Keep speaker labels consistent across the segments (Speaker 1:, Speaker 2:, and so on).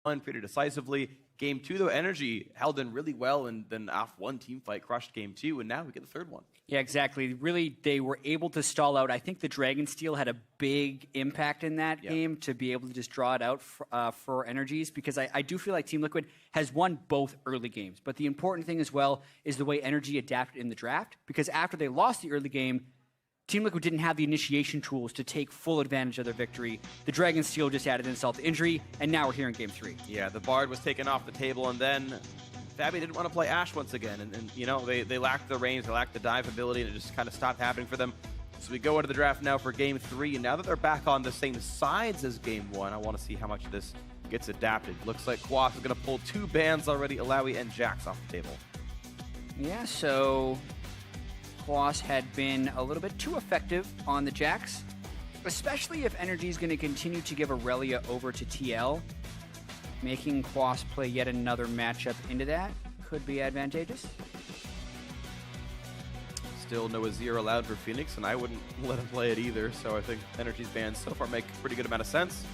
Speaker 1: 1 pretty decisively. Game 2, though, NRG held in really well, and then after one team fight crushed Game 2, and now we get the third one.
Speaker 2: Yeah, exactly. Really, they were able to stall out. I think the Dragonsteel had a big impact in that game to be able to just draw it out for NRGs, because I do feel like Team Liquid has won both early games. But the important thing as well is the way NRG adapted in the draft, because after they lost the early game, Team Liquid didn't have the initiation tools to take full advantage of their victory. The Dragonsteel just added insult to injury, and now we're here in Game 3.
Speaker 1: Yeah, the Bard was taken off the table, and then Fabi didn't want to play Ashe once again. And you know, they lacked the range, they lacked the dive ability, and it just kind of stopped happening for them. So we go into the draft now for Game 3, and now that they're back on the same sides as Game 1, I want to see how much of this gets adapted. Looks like Quas is going to pull 2 bans already, Alawi and Jax off the table.
Speaker 2: Yeah, so Quas had been a little bit too effective on the Jax, especially if NRG is going to continue to give Aurelia over to TL. Making Quas play yet another matchup into that could be advantageous.
Speaker 1: Still no Azir allowed for Phoenix, and I wouldn't let him play it either, so I think NRG's bans so far make a pretty good amount of sense.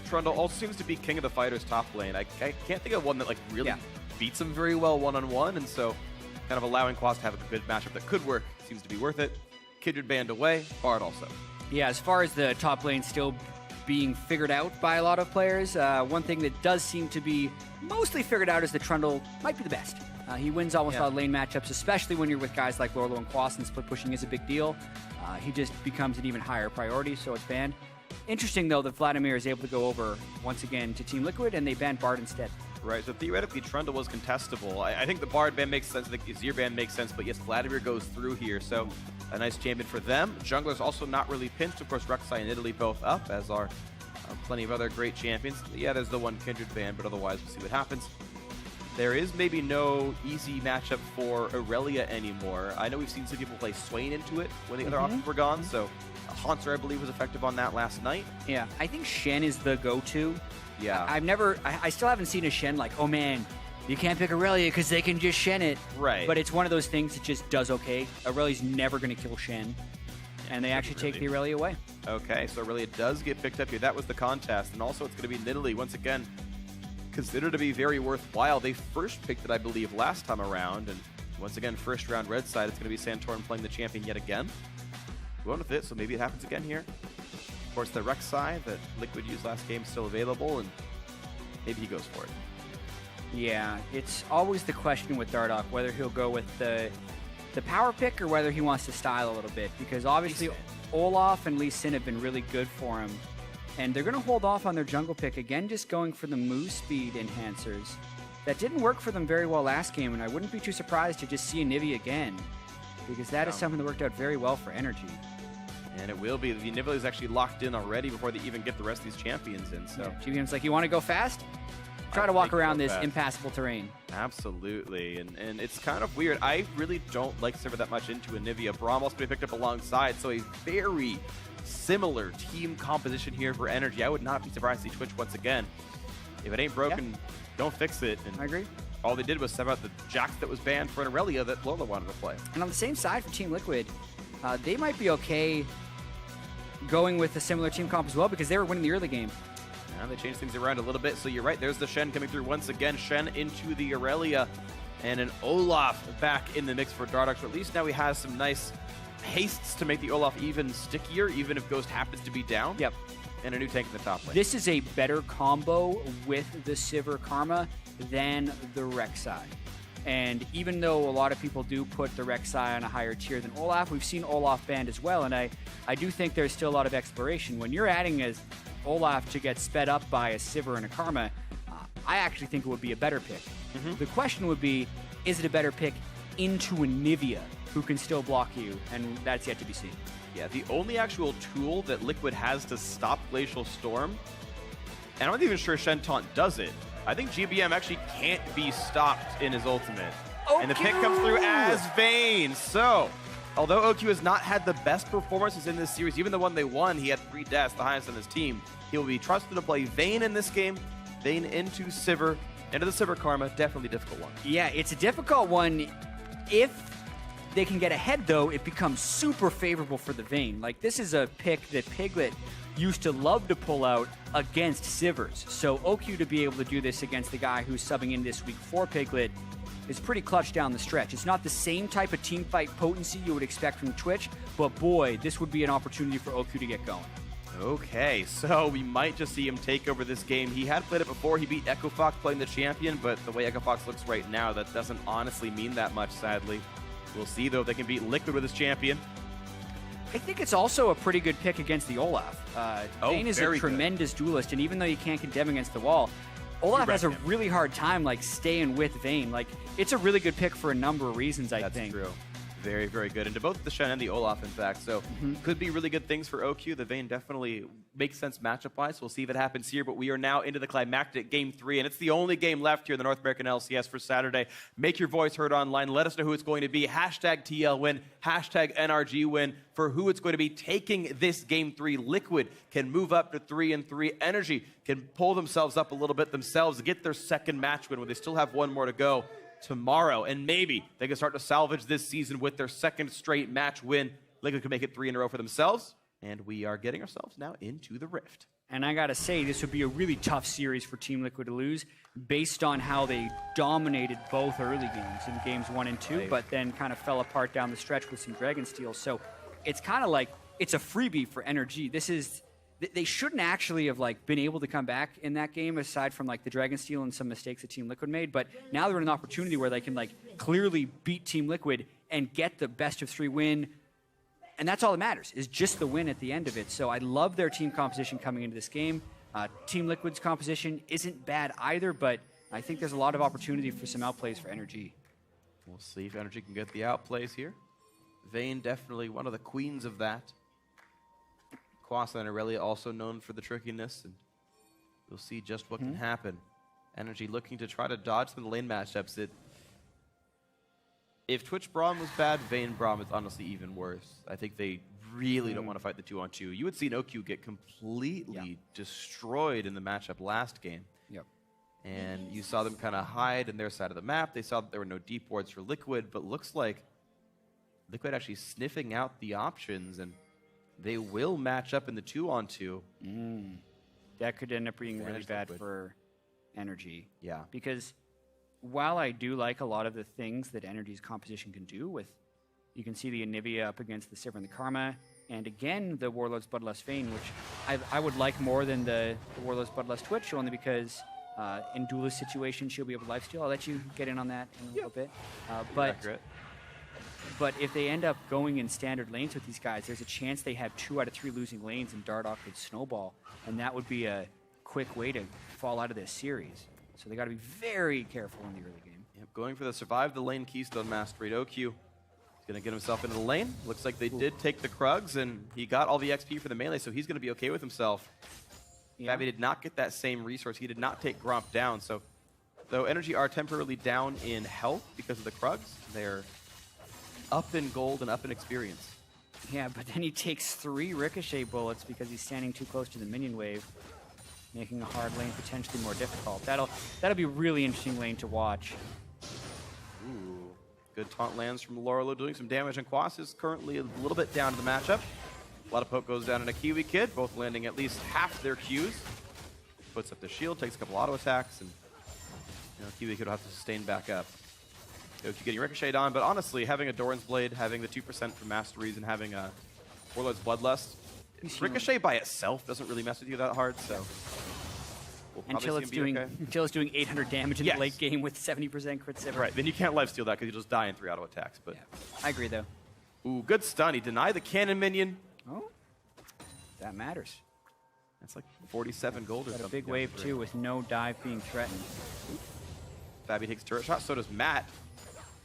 Speaker 1: Trundle also seems to be king of the fighters top lane. I can't think of one that like really beats him very well one-on-one, and so kind of allowing Quas to have a good matchup that could work seems to be worth it. Kindred banned away, Bard also.
Speaker 2: Yeah, as far as the top lane still being figured out by a lot of players, one thing that does seem to be mostly figured out is that Trundle might be the best. He wins almost all lane matchups, especially when you're with guys like Lorlo and Quas, and split pushing is a big deal. He just becomes an even higher priority, so it's banned. Interesting, though, that Vladimir is able to go over once again to Team Liquid, and they banned Bard instead.
Speaker 1: Right, so theoretically Trundle was contestable. I think the Bard ban makes sense, I think the Azir ban makes sense, but yes, Vladimir goes through here, so a nice champion for them. Jungler's also not really pinched. Of course, Rek'Sai and Italy both up, as are plenty of other great champions. Yeah, there's the one Kindred ban, but otherwise we'll see what happens. There is maybe no easy matchup for Aurelia anymore. I know we've seen some people play Swain into it when the other options were gone, so Haunter, I believe, was effective on that last night.
Speaker 2: Yeah, I think Shen is the go-to.
Speaker 1: Yeah.
Speaker 2: I still haven't seen a Shen like, oh man, you can't pick Aurelia because they can just Shen it.
Speaker 1: Right.
Speaker 2: But it's one of those things that just does okay. Aurelia's never going to kill Shen. And they actually take the Aurelia away.
Speaker 1: Okay, so Aurelia does get picked up here. That was the contest. And also it's going to be Nidalee, once again, considered to be very worthwhile. They first picked it, I believe, last time around. And once again, first round red side, it's going to be Santorin playing the champion yet again. Going with it, so maybe it happens again here. Of course, the Rek'Sai that Liquid used last game is still available, and maybe he goes for it.
Speaker 2: Yeah, it's always the question with Dardoch, whether he'll go with the power pick or whether he wants to style a little bit, because obviously Olaf and Lee Sin have been really good for him, and they're going to hold off on their jungle pick, again just going for the move speed enhancers. That didn't work for them very well last game, and I wouldn't be too surprised to just see a Nivea again, because that is something that worked out very well for NRG.
Speaker 1: And it will be. The Nivea is actually locked in already before they even get the rest of these champions in. So
Speaker 2: GBM's like, you want to go fast? Try to walk around this impassable terrain.
Speaker 1: Absolutely, and it's kind of weird. I really don't like Sivir that much into a Nivea. Braum also be picked up alongside, so a very similar team composition here for NRG. I would not be surprised to see Twitch once again. If it ain't broken, don't fix it. And
Speaker 2: I agree.
Speaker 1: All they did was sub out the Jax that was banned for an Aurelia that Lola wanted to play.
Speaker 2: And on the same side for Team Liquid, they might be okay going with a similar team comp as well, because they were winning the early game.
Speaker 1: And they changed things around a little bit, so you're right. There's the Shen coming through once again. Shen into the Aurelia, and an Olaf back in the mix for Dardoch. So at least now he has some nice hastes to make the Olaf even stickier, even if Ghost happens to be down.
Speaker 2: Yep.
Speaker 1: And a new tank in the top lane.
Speaker 2: This is a better combo with the Sivir Karma than the Rek'Sai. And even though a lot of people do put the Rek'Sai on a higher tier than Olaf, we've seen Olaf banned as well, and I do think there's still a lot of exploration. When you're adding as Olaf to get sped up by a Sivir and a Karma, I actually think it would be a better pick. The question would be, is it a better pick into a Nivea who can still block you? And that's yet to be seen.
Speaker 1: Yeah, the only actual tool that Liquid has to stop Glacial Storm, and I'm not even sure Shen Taunt does it. I think GBM actually can't be stopped in his ultimate. And the pick comes through as Vayne. So, although OQ has not had the best performances in this series, even the one they won, he had 3 deaths, the highest on his team. He will be trusted to play Vayne in this game. Vayne into Sivir, into the Sivir Karma. Definitely a difficult one.
Speaker 2: Yeah, it's a difficult one. If they can get ahead, though, it becomes super favorable for the Vayne. Like, this is a pick that Piglet used to love to pull out against Sivers. So OQ to be able to do this against the guy who's subbing in this week for Piglet is pretty clutch down the stretch. It's not the same type of team fight potency you would expect from Twitch, but boy, this would be an opportunity for OQ to get going.
Speaker 1: Okay, so we might just see him take over this game. He had played it before. He beat Echo Fox playing the champion, but the way Echo Fox looks right now, that doesn't honestly mean that much, sadly. We'll see, though, if they can beat Liquid with his champion.
Speaker 2: I think it's also a pretty good pick against the Olaf. Vayne is a tremendous duelist, and even though you can't condemn against the wall, Olaf has a really hard time like staying with Vayne. Like, it's a really good pick for a number of reasons, I think.
Speaker 1: That's true. Very, very good. And to both the Shen and the Olaf, in fact. So could be really good things for OQ. The Vayne definitely makes sense matchup-wise. We'll see if it happens here. But we are now into the climactic Game 3. And it's the only game left here in the North American LCS for Saturday. Make your voice heard online. Let us know who it's going to be. Hashtag TL win. Hashtag NRG win for who it's going to be taking this Game 3. Liquid can move up to 3-3. NRG can pull themselves up a little bit themselves to get their second match win when they still have one more to go tomorrow, and maybe they can start to salvage this season with their second straight match win. Liquid could make it 3 in a row for themselves, and we are getting ourselves now into the Rift.
Speaker 2: And I gotta say, this would be a really tough series for Team Liquid to lose based on how they dominated both early games in games 1 and 2, but then kind of fell apart down the stretch with some Dragonsteel. So it's kind of like, it's a freebie for NRG. This is, they shouldn't actually have like been able to come back in that game aside from like the Dragonsteel and some mistakes that Team Liquid made, but now they're in an opportunity where they can like clearly beat Team Liquid and get the best of 3 win, and that's all that matters, is just the win at the end of it. So I love their team composition coming into this game. Team Liquid's composition isn't bad either, but I think there's a lot of opportunity for some outplays for NRG.
Speaker 1: We'll see if NRG can get the outplays here. Vayne definitely one of the queens of that. Quasa and Aurelia also known for the trickiness, and we'll see just what can happen. NRG looking to try to dodge some of the lane matchups. If Twitch Braum was bad, Vayne Braum is honestly even worse. I think they really don't want to fight the 2-on-2. You would see OQ get completely destroyed in the matchup last game. And you saw them kind of hide in their side of the map. They saw that there were no deep wards for Liquid, but looks like Liquid actually sniffing out the options, and they will match up in the 2-on-2.
Speaker 2: That could end up being really bad for NRG.
Speaker 1: Yeah.
Speaker 2: Because while I do like a lot of the things that NRG's composition can do with, you can see the Anivia up against the Sivir and the Karma, and again, the Warlord's Bloodlust Vayne, which I would like more than the Warlord's Bloodlust Twitch, only because in duelist situations, she'll be able to lifesteal. I'll let you get in on that in a little bit. But if they end up going in standard lanes with these guys, there's a chance they have 2 out of 3 losing lanes, and Dardoch could snowball, and that would be a quick way to fall out of this series. So they got to be very careful in the early game.
Speaker 1: Yep, going for the survive the lane Keystone Mastery. OQ is going to get himself into the lane. Looks like they did take the Krugs, and he got all the XP for the melee, so he's going to be okay with himself. Fabi did not get that same resource. He did not take Gromp down, so though NRG are temporarily down in health because of the Krugs, they're up in gold and up in experience.
Speaker 2: Yeah, but then he takes 3 ricochet bullets because he's standing too close to the minion wave, making a hard lane potentially more difficult. That'll be a really interesting lane to watch.
Speaker 1: Ooh, good taunt lands from Lorelo doing some damage, and Quas is currently a little bit down to the matchup. A lot of poke goes down in a Kiwi Kid, both landing at least half their Qs. Puts up the shield, takes a couple auto attacks, and Kiwi Kid will have to sustain back up. OQ getting ricocheted on, but honestly, having a Doran's Blade, having the 2% for Masteries, and having a Warlord's Bloodlust, Ricochet by itself doesn't really mess with you that hard, so we'll
Speaker 2: until it's doing 800 damage in the late game with 70% crit Sivir.
Speaker 1: Right, then you can't lifesteal that because you just die in 3 auto attacks. But
Speaker 2: I agree, though.
Speaker 1: Ooh, good stun. He denied the cannon minion.
Speaker 2: Oh, that matters.
Speaker 1: That's like 47 gold or something.
Speaker 2: A big wave, too, with no dive being threatened.
Speaker 1: Fabi takes turret shot, so does Matt.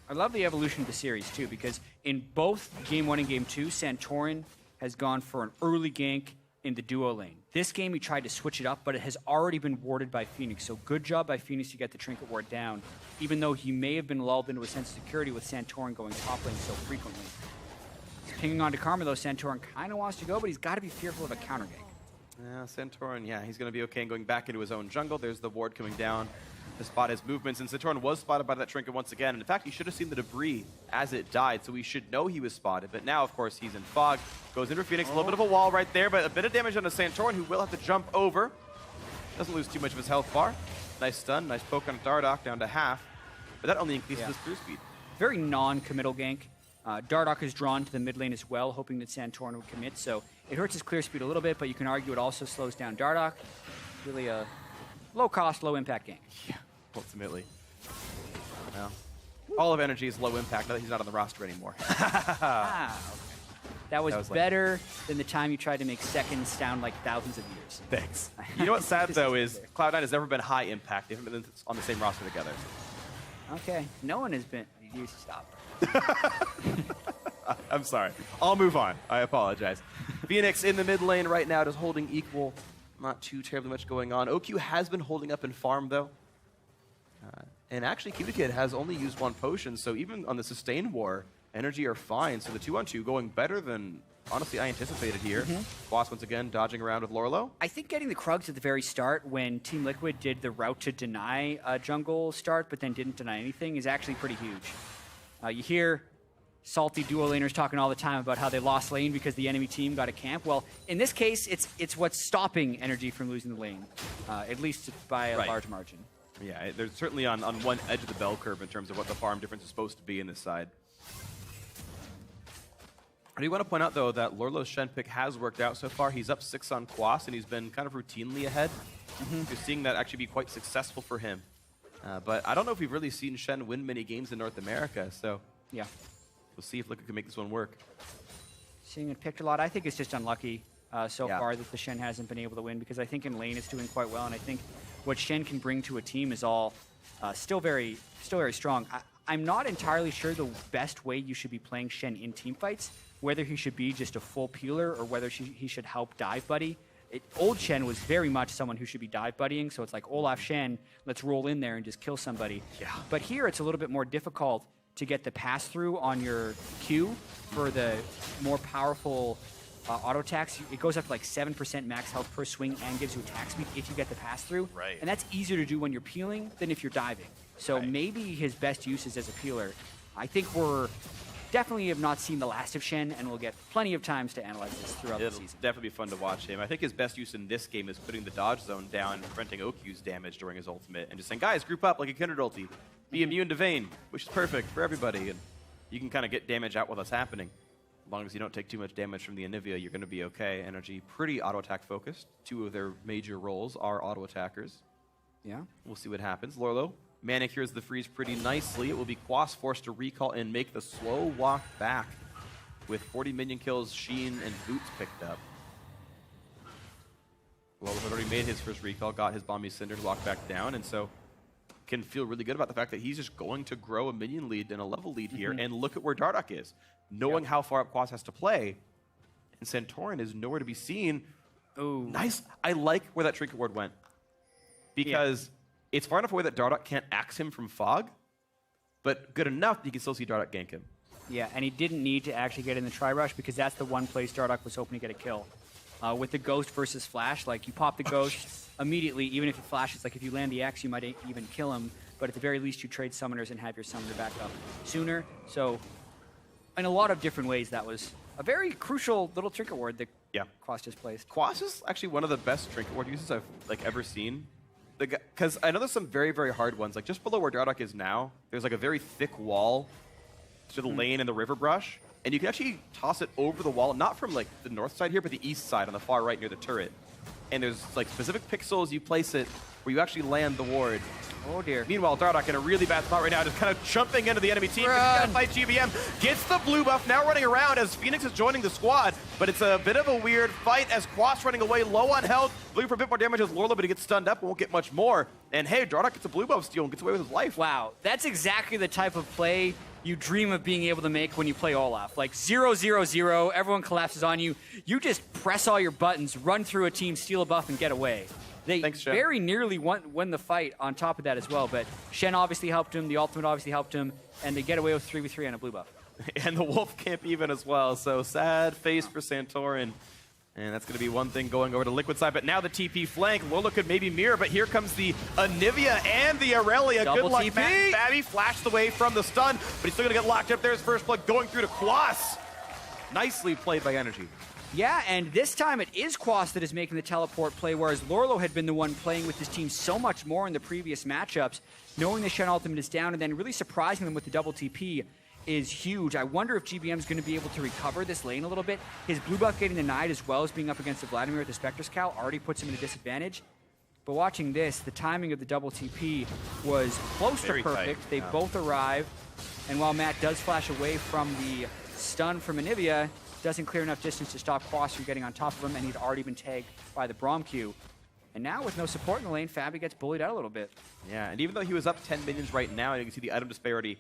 Speaker 2: I love the evolution of the series, too, because in both Game 1 and Game 2, Santorin has gone for an early gank in the duo lane. This game, he tried to switch it up, but it has already been warded by Phoenix. So good job by Phoenix to get the Trinket Ward down, even though he may have been lulled into a sense of security with Santorin going top lane so frequently. He's pinging on to Karma, though. Santorin kind of wants to go, but he's got to be fearful of a counter gank.
Speaker 1: Santorin, he's going to be okay and going back into his own jungle. There's the ward coming down. to spot his movements, and Santorin was spotted by that trinket once again. And in fact, he should have seen the debris as it died, so he should know he was spotted. But now, of course, he's in fog. Goes in for Phoenix, a little bit of a wall right there, but a bit of damage on the Santorin, who will have to jump over. Doesn't lose too much of his health bar. Nice stun, nice poke on Dardoch down to half. But that only increases his through speed.
Speaker 2: Very non-committal gank. Dardoch is drawn to the mid lane as well, hoping that Santorin would commit, so it hurts his clear speed a little bit, but you can argue it also slows down Dardoch. Really a low-cost, low-impact gank.
Speaker 1: Yeah, ultimately. Well, all of NRG is low impact now that he's not on the roster anymore.
Speaker 2: Okay. That was better than the time you tried to make seconds sound like thousands of years.
Speaker 1: Thanks. You know what's sad, though, is Cloud9 has never been high impact. They haven't been on the same roster together.
Speaker 2: Okay. No one has been... You stop.
Speaker 1: I'm sorry. I'll move on. I apologize. Phoenix in the mid lane right now, just holding equal. Not too terribly much going on. OQ has been holding up in farm, though. And actually, Cutie Kid has only used one potion, so even on the sustain war, NRG are fine. So the 2-on-2 going better than, honestly, I anticipated here. Boss once again dodging around with Lorlo.
Speaker 2: I think getting the Krugs at the very start when Team Liquid did the route to deny jungle start, but then didn't deny anything, is actually pretty huge. You hear salty duo laners talking all the time about how they lost lane because the enemy team got a camp. Well, in this case, it's what's stopping NRG from losing the lane, at least by a large margin.
Speaker 1: Yeah, they're certainly on one edge of the bell curve in terms of what the farm difference is supposed to be in this side. I do want to point out, though, that Lorlo's Shen pick has worked out so far. He's up 6 on Quas, and he's been kind of routinely ahead. You're seeing that actually be quite successful for him. But I don't know if we've really seen Shen win many games in North America, so
Speaker 2: yeah,
Speaker 1: we'll see if Liquid can make this one work.
Speaker 2: Seeing it picked a lot, I think it's just unlucky so far that the Shen hasn't been able to win, because I think in lane it's doing quite well, and I think what Shen can bring to a team is all still very strong. I'm not entirely sure the best way you should be playing Shen in team fights, whether he should be just a full peeler or whether he should help dive buddy. Old Shen was very much someone who should be dive buddying, so it's like Olaf Shen, let's roll in there and just kill somebody.
Speaker 1: Yeah.
Speaker 2: But here it's a little bit more difficult to get the pass-through on your Q for the more powerful auto attacks. It goes up to like 7% max health per swing and gives you attack speed if you get the pass-through.
Speaker 1: Right.
Speaker 2: And that's easier to do when you're peeling than if you're diving. So maybe his best use is as a peeler. I think we're definitely have not seen the last of Shen, and we'll get plenty of times to analyze this throughout the season.
Speaker 1: It'll definitely be fun to watch him. I think his best use in this game is putting the dodge zone down and preventing OQ's damage during his ultimate, and just saying, guys, group up like a Kindred ulti. Be immune to Vayne, which is perfect for everybody, and you can kind of get damage out while that's happening. As long as you don't take too much damage from the Anivia, you're going to be okay. NRG pretty auto-attack focused. 2 of their major roles are auto-attackers.
Speaker 2: Yeah.
Speaker 1: We'll see what happens. Lorlo manicures the freeze pretty nicely. It will be Quas forced to recall and make the slow walk back with 40 minion kills, Sheen, and Boots picked up. Lorlo had already made his first recall, got his Bombi Cinder to walk back down, and so can feel really good about the fact that he's just going to grow a minion lead and a level lead here, and look at where Dardoch is. Knowing how far up Quas has to play, and Santorin is nowhere to be seen.
Speaker 2: Ooh.
Speaker 1: Nice. I like where that Trinket Ward went, because it's far enough away that Dardoch can't axe him from fog, but good enough that you can still see Dardoch gank him.
Speaker 2: Yeah, and he didn't need to actually get in the tri-rush, because that's the one place Dardoch was hoping to get a kill. With the Ghost versus Flash, like, you pop the Ghost immediately, even if it flashes. Like, if you land the X, you might even kill him, but at the very least, you trade summoners and have your summoner back up sooner. So, in a lot of different ways, that was a very crucial little Trinket Ward that Quas just placed.
Speaker 1: Quas is actually one of the best Trinket Ward uses I've ever seen. Because I know there's some very, very hard ones. Like, just below where Dardoch is now, there's like a very thick wall to the lane and the river brush. And you can actually toss it over the wall, not from like the north side here, but the east side on the far right near the turret. And there's like specific pixels you place it where you actually land the ward.
Speaker 2: Oh dear.
Speaker 1: Meanwhile, Dardoch in a really bad spot right now, just kind of jumping into the enemy team. He's got to fight GBM. Gets the blue buff, now running around as Phoenix is joining the squad. But it's a bit of a weird fight as Quas running away, low on health. Looking for a bit more damage as Lorlo, but he gets stunned up and won't get much more. And hey, Dardoch gets a blue buff steal and gets away with his life.
Speaker 2: Wow, that's exactly the type of play you dream of being able to make when you play Olaf. Like 0-0-0, everyone collapses on you. You just press all your buttons, run through a team, steal a buff, and get away. They very nearly won the fight on top of that as well, but Shen obviously helped him, the ultimate obviously helped him, and they get away with 3v3 on a blue buff.
Speaker 1: And the Wolf Camp even as well, so sad face for Santorin. And that's going to be one thing going over to Liquid side. But now the TP flank, Lola could maybe mirror, but here comes the Anivia and the Aurelia.
Speaker 2: Double
Speaker 1: Good luck,
Speaker 2: TP.
Speaker 1: Matt. Fabby flashed away from the stun, but he's still going to get locked up. There's first blood going through to Quas. Nicely played by NRG.
Speaker 2: Yeah, and this time it is Quas that is making the teleport play, whereas Lorlo had been the one playing with his team so much more in the previous matchups, knowing the Shen ultimate is down and then really surprising them with the double TP is huge. I wonder if GBM is going to be able to recover this lane a little bit. His blue buff getting denied as well as being up against the Vladimir with the Spectre's Cowl already puts him at a disadvantage. But watching this, the timing of the double TP was close
Speaker 1: Very
Speaker 2: to perfect.
Speaker 1: tight.
Speaker 2: They both arrive, and while Matt does flash away from the stun from Anivia, doesn't clear enough distance to stop Quas from getting on top of him, and he'd already been tagged by the Braum Q. And now with no support in the lane, Fabby gets bullied out a little bit.
Speaker 1: Yeah, and even though he was up 10 minions right now, you can see the item disparity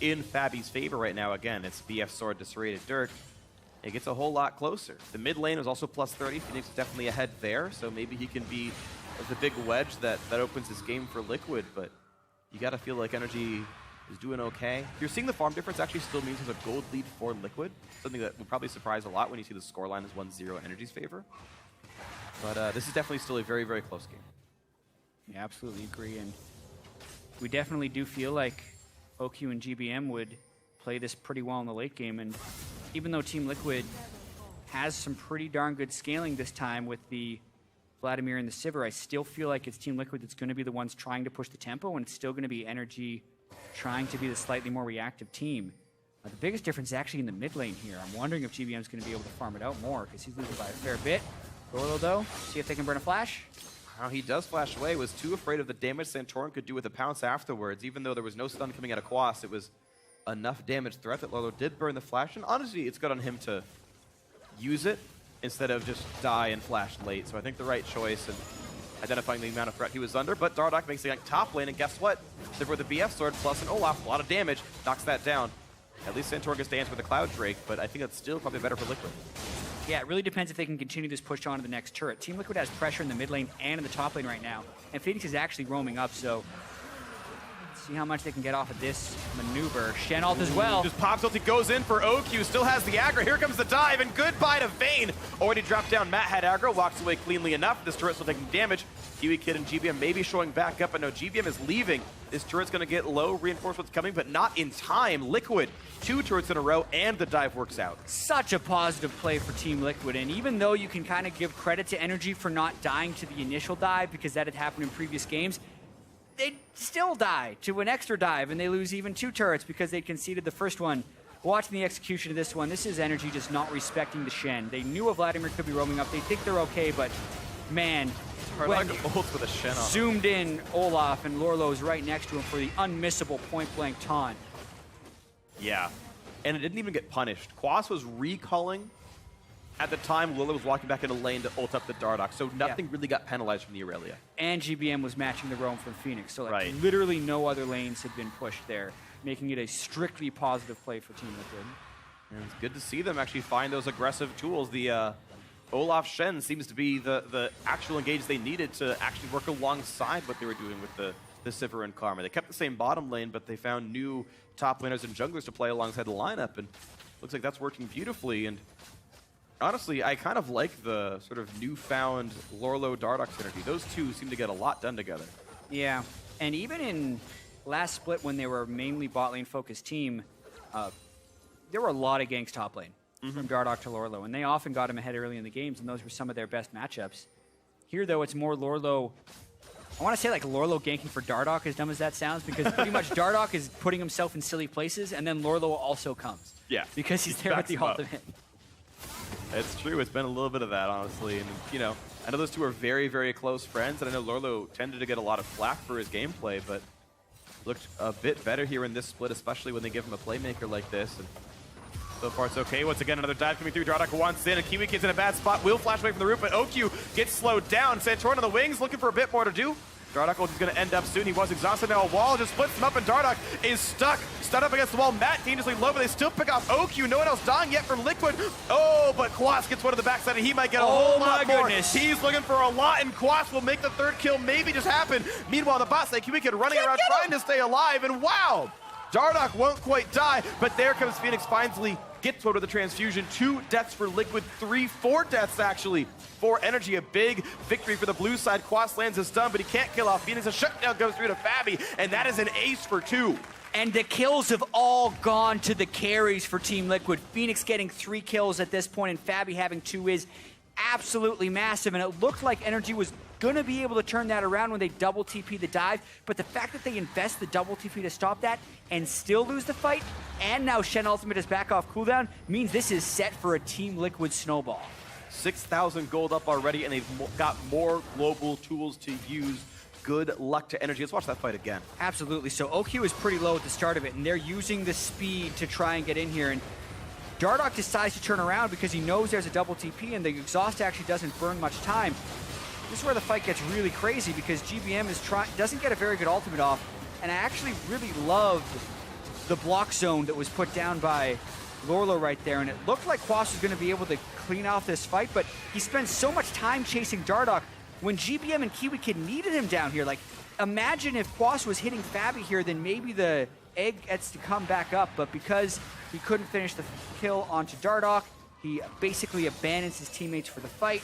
Speaker 1: in Fabby's favor right now. Again, it's BF Sword to Serrated Dirk. It gets a whole lot closer. The mid lane is also plus 30. Phoenix is definitely ahead there, so maybe he can be the big wedge that opens his game for Liquid, but you gotta feel like NRG is doing okay. You're seeing the farm difference actually still means there's a gold lead for Liquid, something that will probably surprise a lot when you see the scoreline is 1-0 NRG's favor. But this is definitely still a very, very close game.
Speaker 2: Yeah, absolutely agree, and we definitely do feel like OQ and GBM would play this pretty well in the late game, and even though Team Liquid has some pretty darn good scaling this time with the Vladimir and the Sivir, I still feel like it's Team Liquid that's going to be the ones trying to push the tempo, and it's still going to be NRG trying to be the slightly more reactive team. The biggest difference is actually in the mid lane here. I'm wondering if GBM is going to be able to farm it out more, because he's losing by a fair bit. Lorlo, though, see if they can burn a flash.
Speaker 1: How he does flash away, was too afraid of the damage Santorin could do with a pounce afterwards. Even though there was no stun coming out of Quas, it was enough damage threat that Lorlo did burn the flash. And honestly, it's good on him to use it instead of just die and flash late. So I think the right choice and identifying the amount of threat he was under. But Dardoch makes it like top lane, and guess what? They're with the BF Sword plus an Olaf, a lot of damage, knocks that down. At least Santorin gets to answer with the Cloud Drake, but I think that's still probably better for Liquid.
Speaker 2: Yeah, it really depends if they can continue this push on to the next turret. Team Liquid has pressure in the mid lane and in the top lane right now, and Phoenix is actually roaming up, so let's see how much they can get off of this maneuver. Shen ult as well.
Speaker 1: Just pops ult, he goes in for OQ, still has the aggro. Here comes the dive, and goodbye to Vayne. Already dropped down, Matt had aggro, walks away cleanly enough. This turret's still taking damage. Kiwi Kid and GBM maybe showing back up, but no, GBM is leaving. This turret's gonna get low, reinforcements coming, but not in time. Liquid, 2 turrets in a row, and the dive works out.
Speaker 2: Such a positive play for Team Liquid, and even though you can kind of give credit to NRG for not dying to the initial dive, because that had happened in previous games, they still die to an extra dive, and they lose even 2 turrets because they conceded the first one. Watching the execution of this one, this is NRG just not respecting the Shen. They knew a Vladimir could be roaming up. They think they're okay, but man, when
Speaker 1: Ults with a Shen on.
Speaker 2: zoomed in Olaf and Lorlo is right next to him for the unmissable point-blank taunt.
Speaker 1: Yeah, and it didn't even get punished. Quas was recalling at the time Lula was walking back into lane to ult up the Dardoch, so nothing really got penalized from the Aurelia.
Speaker 2: And GBM was matching the roam from Phoenix, so like
Speaker 1: Right.
Speaker 2: literally no other lanes had been pushed there, making it a strictly positive play for Team Liquid.
Speaker 1: And it's good to see them actually find those aggressive tools. The Olaf Shen seems to be the actual engage they needed to actually work alongside what they were doing with the Sivir and Karma. They kept the same bottom lane, but they found new top laners and junglers to play alongside the lineup, and looks like that's working beautifully. And honestly, I kind of like the sort of newfound Lorlo Dardoch synergy. Those two seem to get a lot done together.
Speaker 2: Yeah, and even in last split when they were mainly bot lane focused team, there were a lot of ganks top lane from Dardoch to Lorlo, and they often got him ahead early in the games, and those were some of their best matchups. Here, though, it's more Lorlo. I want to say like Lorlo ganking for Dardoch, as dumb as that sounds, because pretty much Dardoch is putting himself in silly places, and then Lorlo also comes.
Speaker 1: Yeah.
Speaker 2: Because he's there with the
Speaker 1: backs him
Speaker 2: ultimate.
Speaker 1: It's true. It's been a little bit of that, honestly. And, you know, I know those two are very, very close friends, and I know Lorlo tended to get a lot of flack for his gameplay, but looked a bit better here in this split, especially when they give him a playmaker like this. And so far, it's okay. Once again, another dive coming through. Dardoch wants in, and Kiwi Kid's in a bad spot. Will flash away from the roof, but OQ gets slowed down. Santorin on the wings, looking for a bit more to do. Dardoch is going to end up soon. He was exhausted. Now a wall just splits him up, and Dardoch is stuck. Stunned up against the wall. Matt dangerously low, but they still pick off OQ. No one else dying yet from Liquid. Oh, but Quas gets one to the backside, and he might get a whole lot more.
Speaker 2: Goodness.
Speaker 1: He's looking for a lot, and Quas will make the third kill maybe just happen. Meanwhile, the bot side, Kiwi Kid running around trying to stay alive, and wow! Dardoch won't quite die, but there comes Phoenix finally gets over the transfusion. 2 deaths for Liquid, 4 deaths actually for NRG. A big victory for the blue side. Quas lands his stun, but he can't kill off Phoenix. A shutdown goes through to Fabi, and that is an ace for 2.
Speaker 2: And the kills have all gone to the carries for Team Liquid. Phoenix getting 3 kills at this point, and Fabi having 2 is absolutely massive. And it looked like NRG was going to be able to turn that around when they double TP the dive. But the fact that they invest the double TP to stop that and still lose the fight, and now Shen Ultimate is back off cooldown, means this is set for a Team Liquid snowball.
Speaker 1: 6,000 gold up already, and they've got more global tools to use. Good luck to NRG. Let's watch that fight again.
Speaker 2: Absolutely. So OQ is pretty low at the start of it, and they're using the speed to try and get in here. And Dardoch decides to turn around because he knows there's a double TP, and the exhaust actually doesn't burn much time. This is where the fight gets really crazy because GBM doesn't get a very good ultimate off, and I actually really loved the block zone that was put down by Lorlo right there, and it looked like Quas was going to be able to clean off this fight, but he spends so much time chasing Dardoch when GBM and Kiwi Kid needed him down here. Like, imagine if Quas was hitting Fabi here, then maybe the egg gets to come back up, but because he couldn't finish the kill onto Dardoch, he basically abandons his teammates for the fight,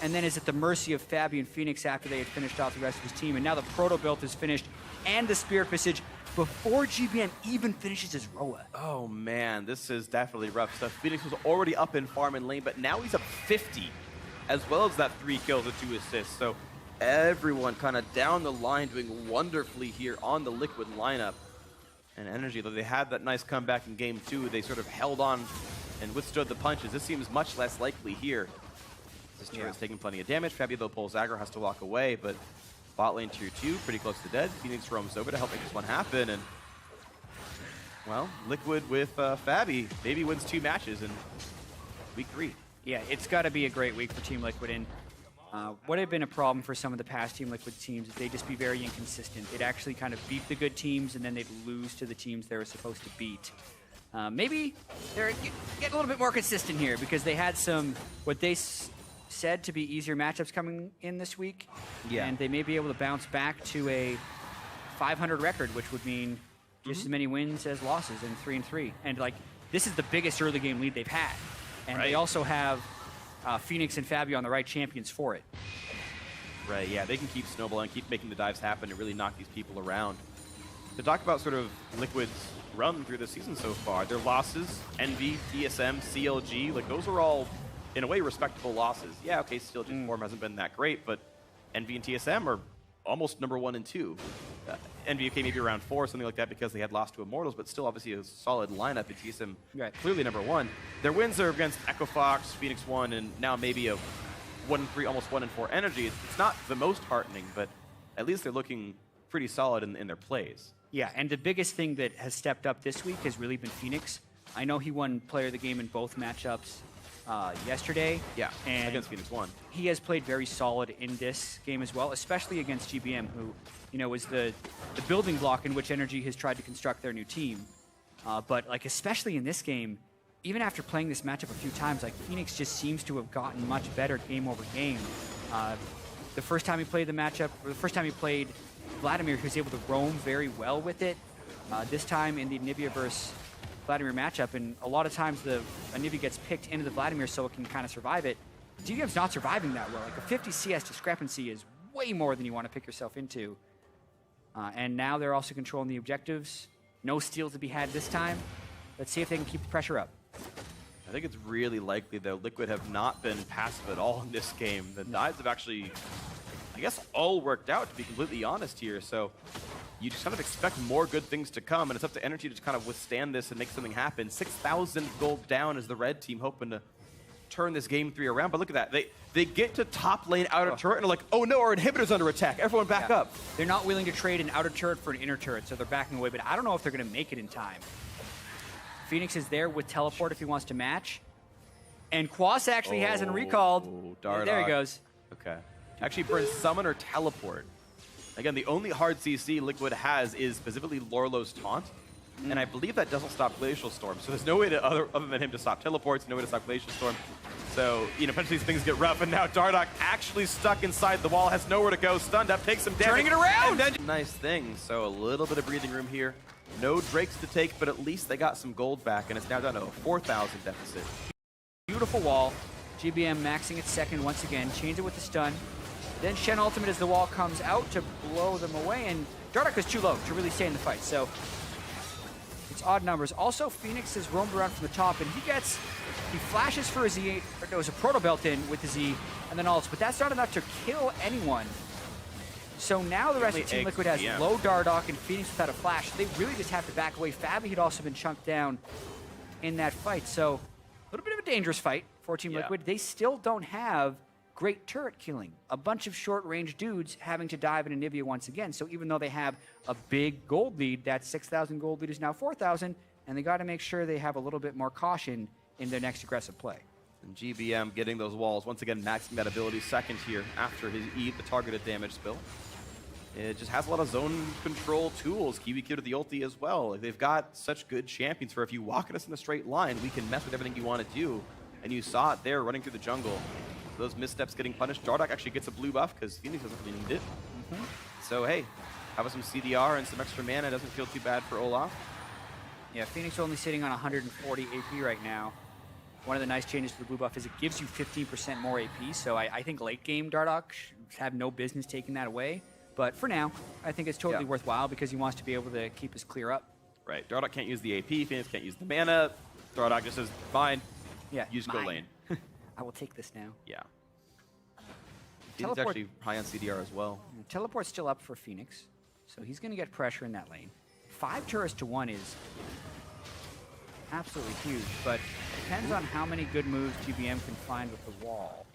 Speaker 2: and then is at the mercy of Fabi and Phoenix after they had finished off the rest of his team. And now the Proto Build is finished, and the Spirit Visage, before GBM even finishes his Roa.
Speaker 1: Oh man, this is definitely rough stuff. Phoenix was already up in farm and lane, but now he's up 50, as well as that 3 kills and 2 assists. So everyone kind of down the line doing wonderfully here on the Liquid lineup. And NRG, though they had that nice comeback in game 2, they sort of held on and withstood the punches. This seems much less likely here. This turret's taking plenty of damage. Fabi, though, pulls aggro, has to walk away, but bot lane tier 2, pretty close to dead. Phoenix roams over to help make this one happen, and well, Liquid with Fabi maybe wins 2 matches in week 3.
Speaker 2: Yeah, it's got to be a great week for Team Liquid, and what had been a problem for some of the past Team Liquid teams is they'd just be very inconsistent. They'd actually kind of beat the good teams, and then they'd lose to the teams they were supposed to beat. Maybe they're getting a little bit more consistent here because they had some, what they said to be easier matchups coming in this week, and they may be able to bounce back to a 500 record, which would mean just as many wins as losses in 3-3. And like, this is the biggest early game lead they've had, and they also have Phoenix and Fabi on the right champions for it.
Speaker 1: Right, yeah, they can keep snowballing, keep making the dives happen, and really knock these people around. To talk about sort of Liquid's run through the season so far, their losses, Envy, TSM, CLG, like those are all, in a way, respectable losses. Yeah, okay, CLG's form hasn't been that great, but Envy and TSM are almost number 1 and 2. Envy, okay, maybe around 4, something like that, because they had lost to Immortals, but still obviously a solid lineup. And TSM clearly number 1. Their wins are against Echo Fox, Phoenix 1, and now maybe a 1-3, almost 1-4 NRG. It's not the most heartening, but at least they're looking pretty solid in their plays.
Speaker 2: Yeah, and the biggest thing that has stepped up this week has really been Phoenix. I know he won Player of the Game in both matchups yesterday.
Speaker 1: Yeah,
Speaker 2: and
Speaker 1: against Phoenix 1.
Speaker 2: He has played very solid in this game as well, especially against GBM, who, you know, is the building block in which NRG has tried to construct their new team. But like, especially in this game, even after playing this matchup a few times, like Phoenix just seems to have gotten much better game over game. The first time he played the matchup, or the first time he played Vladimir, he was able to roam very well with it. This time in the Anivia versus Vladimir matchup, and a lot of times the Anivia gets picked into the Vladimir so it can kind of survive it. GBM's not surviving that well. Like, a 50 CS discrepancy is way more than you want to pick yourself into. And now they're also controlling the objectives. No steal to be had this time. Let's see if they can keep the pressure up.
Speaker 1: I think it's really likely, though, Liquid have not been passive at all in this game. The dives have actually, I guess, all worked out, to be completely honest here. So you just kind of expect more good things to come, and it's up to NRG to just kind of withstand this and make something happen. 6,000 gold down as the red team hoping to turn this game 3 around. But look at that. They get to top lane outer turret and are like, oh no, our inhibitor's under attack. Everyone back up.
Speaker 2: They're not willing to trade an outer turret for an inner turret, so they're backing away. But I don't know if they're going to make it in time. Phoenix is there with teleport if he wants to match. And Quas actually hasn't recalled. There he goes.
Speaker 1: Okay. Actually burns summon or teleport. Again, the only hard CC Liquid has is specifically Lorlo's taunt. And I believe that doesn't stop Glacial Storm. So there's no way to other than him to stop teleports, no way to stop Glacial Storm. So, you know, eventually these things get rough, and now Dardoch actually stuck inside the wall, has nowhere to go, stunned up, takes some damage.
Speaker 2: Turning it around!
Speaker 1: And then, nice thing. So a little bit of breathing room here No Drakes to take, but at least they got some gold back, and it's now down to a 4,000 deficit.
Speaker 2: Beautiful wall. GBM maxing its second once again. Chains it with the stun. Then Shen ultimate as the wall comes out to blow them away, and Dardoch is too low to really stay in the fight. So it's odd numbers. Also, Phoenix has roamed around from the top, and he flashes for a Z, or no, it's a Proto Belt in with the Z, and then ults, but that's not enough to kill anyone. So now the rest of Team Liquid has low Dardoch and Phoenix without a flash. They really just have to back away. Fabi had also been chunked down in that fight. So a little bit of a dangerous fight for Team Liquid. They still don't have great turret killing. A bunch of short-range dudes having to dive into Nivea once again. So even though they have a big gold lead, that 6,000 gold lead is now 4,000, and they got to make sure they have a little bit more caution in their next aggressive play.
Speaker 1: And GBM getting those walls, once again maxing that ability second here after his E, the targeted damage spill. It just has a lot of zone control tools. KiwiQ to the ulti as well. They've got such good champions for if you walk at us in a straight line, we can mess with everything you want to do. And you saw it there running through the jungle. Those missteps getting punished. Dardoch actually gets a blue buff because Phoenix doesn't really need it. So hey, having some CDR and some extra mana doesn't feel too bad for Olaf.
Speaker 2: Yeah, Phoenix only sitting on 140 AP right now. One of the nice changes to the blue buff is it gives you 15% more AP, so I think late game Dardoch have no business taking that away. But for now, I think it's totally worthwhile because he wants to be able to keep his clear up.
Speaker 1: Right, Dardoch can't use the AP, Phoenix can't use the mana. Dardoch just says, fine,
Speaker 2: yeah,
Speaker 1: use go lane.
Speaker 2: I will take this now.
Speaker 1: Yeah. He's actually high on CDR as well.
Speaker 2: Teleport's still up for Phoenix, so he's going to get pressure in that lane. 5 turrets to 1 is absolutely huge, but depends on how many good moves GBM can find with the wall.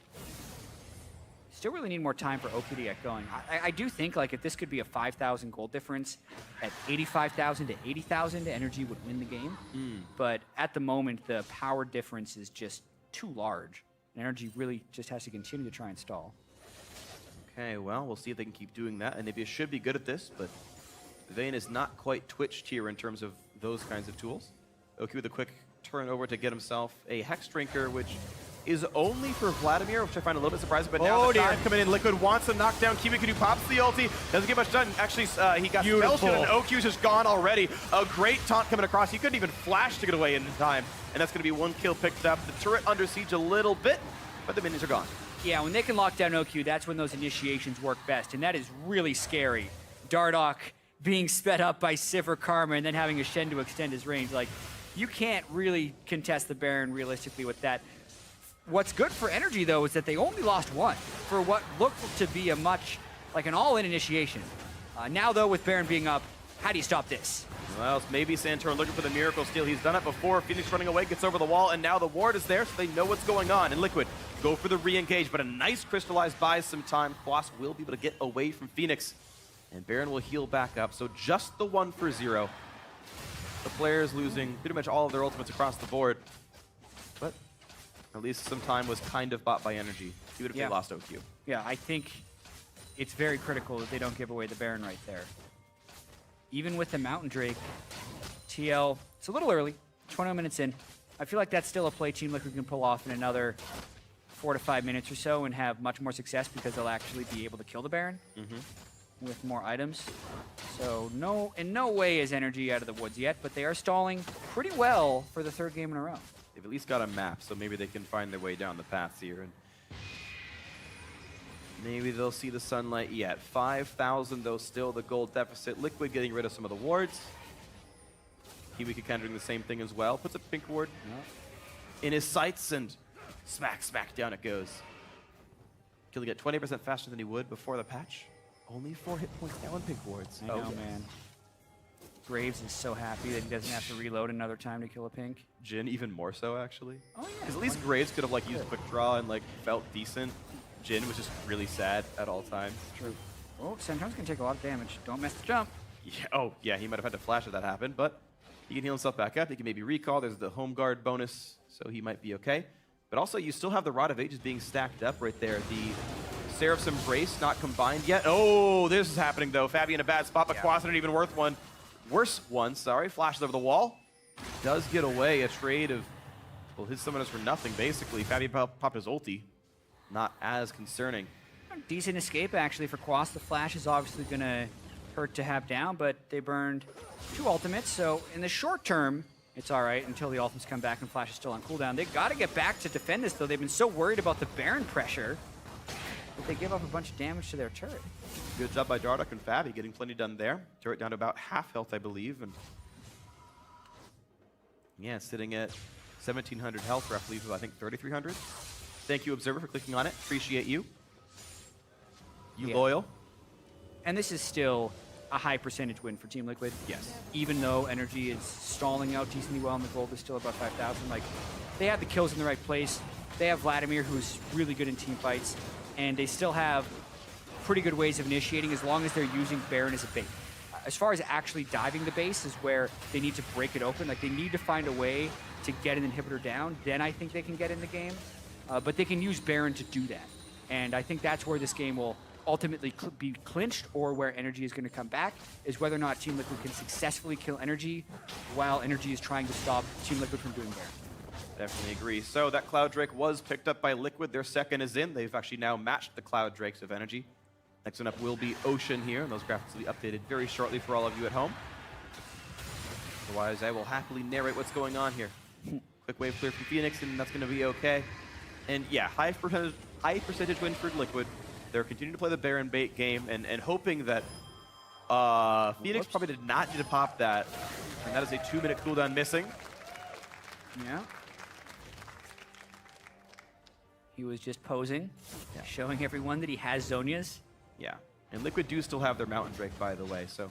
Speaker 2: Still really need more time for Oki to get going. I do think like if this could be a 5,000 gold difference at 85,000 to 80,000, NRG would win the game. But at the moment, the power difference is just too large. NRG really just has to continue to try and stall.
Speaker 1: Okay, well, we'll see if they can keep doing that. And Nivea should be good at this, but Vayne is not quite twitched here in terms of those kinds of tools. Oki with a quick turnover to get himself a Hex Drinker, which is only for Vladimir, which I find a little bit surprising, but now the time coming in. Liquid wants to knock down KiwiQ, pops the ulti, doesn't get much done. Actually, he got spell shot, and OQ's just gone already. A great taunt coming across. He couldn't even flash to get away in time, and that's going to be 1 kill picked up. The turret under siege a little bit, but the minions are gone.
Speaker 2: Yeah, when they can lock down OQ, that's when those initiations work best, and that is really scary. Dardoch being sped up by Sivir Karma and then having a Shen to extend his range. Like, you can't really contest the Baron realistically with that. What's good for NRG, though, is that they only lost 1 for what looked to be a much, like an all-in initiation. Now, though, with Baron being up, how do you stop this?
Speaker 1: Well, maybe Santorin looking for the miracle steal. He's done it before. Phoenix running away, gets over the wall, and now the ward is there, so they know what's going on. And Liquid go for the re-engage, but a nice crystallized buys some time. Quas will be able to get away from Phoenix, and Baron will heal back up. So just the 1 for 0. The players losing pretty much all of their ultimates across the board. But at least some time was kind of bought by NRG. Even if they lost OQ.
Speaker 2: Yeah, I think it's very critical that they don't give away the Baron right there. Even with the Mountain Drake, TL, it's a little early, 20 minutes in. I feel like that's still a play Team Liquid can pull off in another 4 to 5 minutes or so and have much more success because they'll actually be able to kill the Baron with more items. So in no way is NRG out of the woods yet, but they are stalling pretty well for the 3rd game in a row.
Speaker 1: They've at least got a map, so maybe they can find their way down the paths here. And maybe they'll see the sunlight yet. 5,000, though, still the gold deficit. Liquid getting rid of some of the wards. KiwiQ kind of doing the same thing as well. Puts a pink ward in his sights, and smack, smack, down it goes. Killing it 20% faster than he would before the patch. Only 4 hit points now in pink wards.
Speaker 2: I know, man. Graves is so happy that he doesn't have to reload another time to kill a pink.
Speaker 1: Jhin even more so, actually.
Speaker 2: Oh, yeah.
Speaker 1: Because at least Graves could have like used quick draw and like felt decent. Jhin was just really sad at all times.
Speaker 2: True. Oh, Santorin's gonna take a lot of damage. Don't miss the jump.
Speaker 1: Yeah, oh, yeah, he might have had to flash if that happened, but he can heal himself back up. He can maybe recall. There's the home guard bonus, so he might be okay. But also, you still have the Rod of Ages being stacked up right there. The Seraph's Embrace not combined yet. Oh, this is happening, though. Fabi in a bad spot, but Quas not even worth one. Worse one, sorry. Flashes over the wall. Does get away. A trade of, well, his summoners for nothing, basically. Fabi popped his ulti. Not as concerning.
Speaker 2: Decent escape, actually, for Quas. The flash is obviously going to hurt to have down, but they burned 2 ultimates, so in the short term, it's all right until the ultimates come back and Flash is still on cooldown. They got to get back to defend this, though. They've been so worried about the Baron pressure that they give up a bunch of damage to their turret.
Speaker 1: Good job by Dardoch and Fabi getting plenty done there. Turret down to about half health, I believe. And yeah, sitting at 1,700 health, roughly, I think 3,300. Thank you, Observer, for clicking on it. Appreciate you. You loyal.
Speaker 2: And this is still a high percentage win for Team Liquid.
Speaker 1: Yes.
Speaker 2: Even though Energy is stalling out decently well and the gold is still about 5,000. Like, they have the kills in the right place. They have Vladimir, who's really good in team fights. And they still have pretty good ways of initiating as long as they're using Baron as a bait. As far as actually diving the base is where they need to break it open. Like, they need to find a way to get an inhibitor down. Then I think they can get in the game. But they can use Baron to do that. And I think that's where this game will ultimately be clinched, or where Energy is going to come back, is whether or not Team Liquid can successfully kill Energy while Energy is trying to stop Team Liquid from doing Baron.
Speaker 1: Definitely agree. So that Cloud Drake was picked up by Liquid. Their second is in. They've actually now matched the Cloud Drakes of Energy. Next one up will be Ocean here, and those graphics will be updated very shortly for all of you at home. Otherwise, I will happily narrate what's going on here. Quick wave clear from Phoenix, and that's going to be okay. And yeah, high percentage win for Liquid. They're continuing to play the Baron bait game and hoping that Phoenix probably did not need to pop that. And that is a 2-minute cooldown missing.
Speaker 2: Yeah. He was just posing, showing everyone that he has Zonias.
Speaker 1: Yeah. And Liquid do still have their Mountain Drake, by the way, so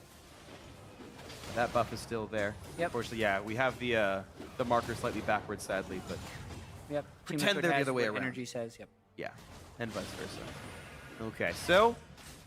Speaker 1: that buff is still there.
Speaker 2: Yep.
Speaker 1: Unfortunately, yeah, we have the marker slightly backwards, sadly, but
Speaker 2: yep.
Speaker 1: pretend they're the other way around.
Speaker 2: Energy says, yep.
Speaker 1: Yeah, and vice versa. Okay, so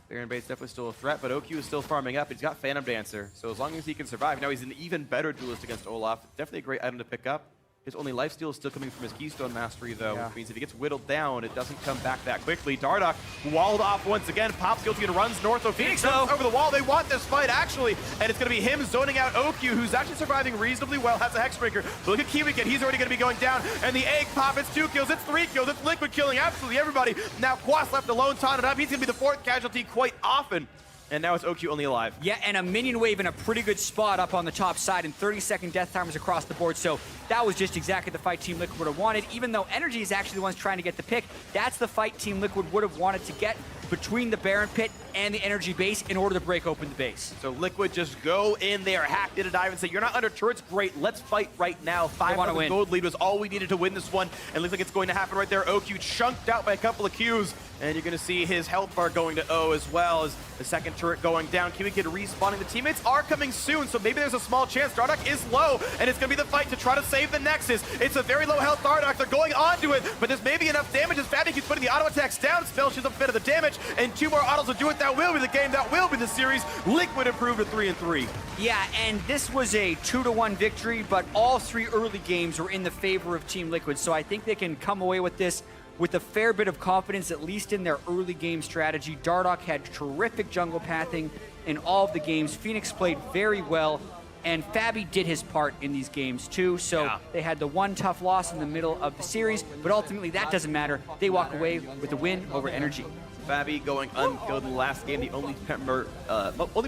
Speaker 1: Baron bait's definitely still a threat, but OQ is still farming up. He's got Phantom Dancer, so as long as he can survive, now he's an even better duelist against Olaf. Definitely a great item to pick up. His only lifesteal is still coming from his Keystone Mastery, though, which means if he gets whittled down, it doesn't come back that quickly. Dardoch walled off once again. Pops guilty and runs north of Phoenix over the wall. They want this fight, actually, and it's going to be him zoning out OQ, who's actually surviving reasonably well, has a Hexbreaker. But look at Kiwi Kid. He's already going to be going down, and the Egg Pop, it's 2 kills, it's 3 kills, it's Liquid killing absolutely everybody. Now Quas left alone, taunted up. He's going to be the 4th casualty quite often. And now it's OQ only alive.
Speaker 2: Yeah, and a minion wave in a pretty good spot up on the top side, and 30-second death timers across the board. So that was just exactly the fight Team Liquid would have wanted. Even though Energy is actually the ones trying to get the pick, that's the fight Team Liquid would have wanted to get between the Baron pit and the Energy base in order to break open the base.
Speaker 1: So Liquid just go in there, hack, did a dive, and say, you're not under turrets, great, let's fight right now. 500 gold lead was all we needed to win this one, and looks like it's going to happen right there. OQ chunked out by a couple of Qs, and you're going to see his health bar going to O, as well as the second turret going down. Kiwi Kid respawning. The teammates are coming soon, so maybe there's a small chance. Dardoch is low, and it's going to be the fight to try to save the Nexus. It's a very low health Dardoch. They're going onto it, but there's maybe enough damage as Fabi keeps putting the auto attacks down. Spell shields up a bit of the damage, and 2 more autos will do it. That will be the game. That will be the series. Liquid improved to 3-3.
Speaker 2: Yeah, and this was a 2-1 victory, but all 3 early games were in the favor of Team Liquid, so I think they can come away with this with a fair bit of confidence, at least in their early game strategy. Dardoch had terrific jungle pathing in all of the games. Phoenix played very well, and Fabi did his part in these games too. So they had the one tough loss in the middle of the series, but ultimately that doesn't matter. They walk away with a win over Energy.
Speaker 1: Fabi going unkilled in the last game, the only